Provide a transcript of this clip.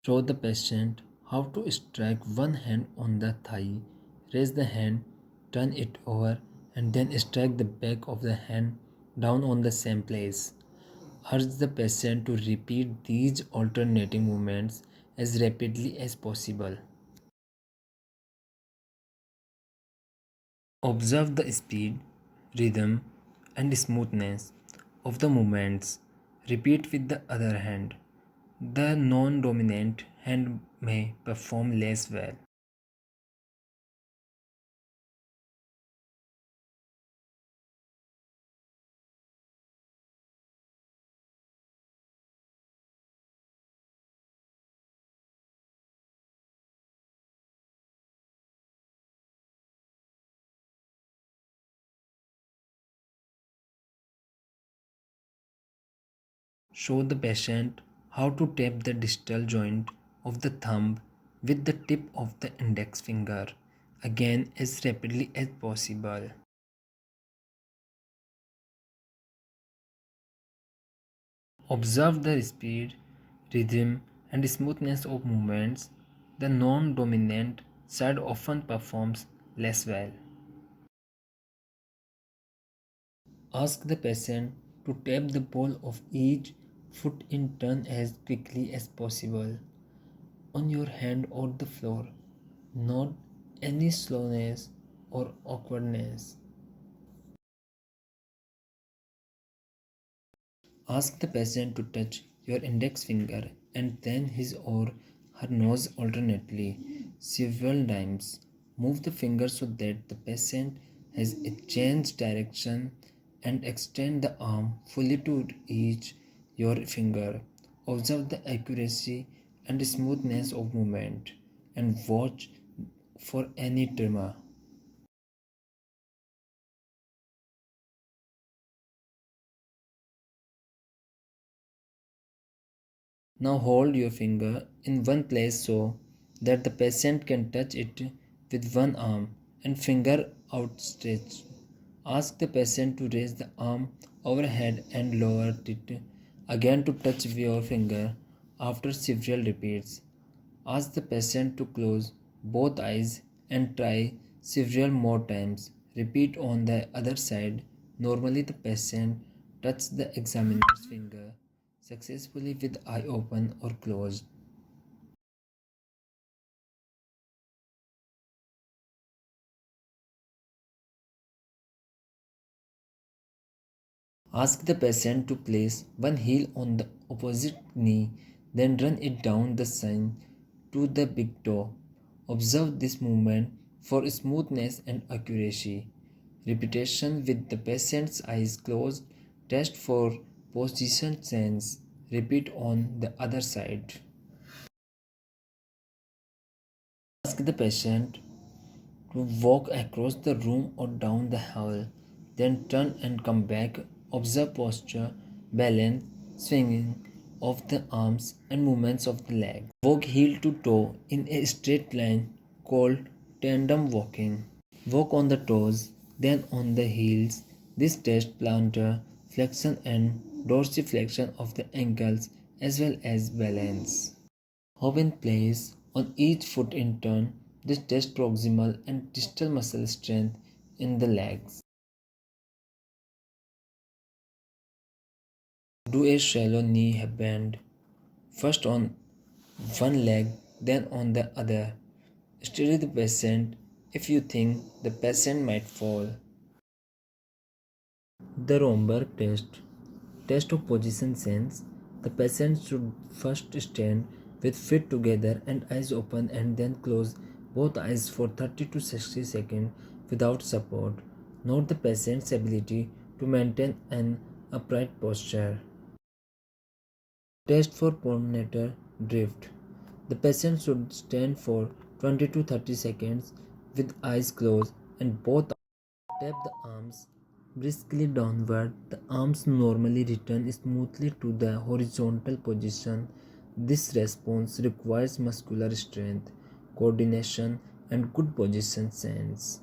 Show the patient how to strike one hand on the thigh, raise the hand, turn it over, and then strike the back of the hand down on the same place. Urge the patient to repeat these alternating movements as rapidly as possible. Observe the speed, rhythm, and smoothness of the movements. Repeat with the other hand. The non dominant hand may perform less well. Show the patient how to tap the distal joint of the thumb with the tip of the index finger, again as rapidly as possible. Observe the speed, rhythm, and smoothness of movements. The non dominant side often performs less well. Ask the patient to tap the ball of each foot in turn as quickly as possible on your hand or the floor. Not any slowness or awkwardness. Ask the patient to touch your index finger and then his or her nose alternately several times. Move the finger so that the patient has a change direction and extend the arm fully to reach your finger. Observe the accuracy and smoothness of movement and watch for any tremor. Now hold your finger in one place so that the patient can touch it with one arm and finger outstretched. Ask the patient to raise the arm overhead and lower it again to touch your finger after several repeats. Ask the patient to close both eyes and try several more times. Repeat on the other side. Normally, the patient touches the examiner's finger successfully with eye open or closed. Ask the patient to place one heel on the opposite knee, then run it down the spine to the big toe. Observe this movement for smoothness and accuracy. Repetition with the patient's eyes closed. Test for position sense. Repeat on the other side. Ask the patient to walk across the room or down the hall, then turn and come back. Observe posture, balance, swinging of the arms, and movements of the leg. Walk heel to toe in a straight line called tandem walking. Walk on the toes, then on the heels. This tests plantar flexion and dorsiflexion of the ankles as well as balance. Hop in place on each foot in turn. This tests proximal and distal muscle strength in the legs. Do a shallow knee bend, first on one leg, then on the other. Steady the patient if you think the patient might fall. The Romberg test. Test of position sense. The patient should first stand with feet together and eyes open and then close both eyes for 30 to 60 seconds without support. Note the patient's ability to maintain an upright posture. Test for pronator drift. The patient should stand for 20 to 30 seconds with eyes closed and both tap the arms briskly downward. The arms normally return smoothly to the horizontal position. This response requires muscular strength, coordination, and good position sense.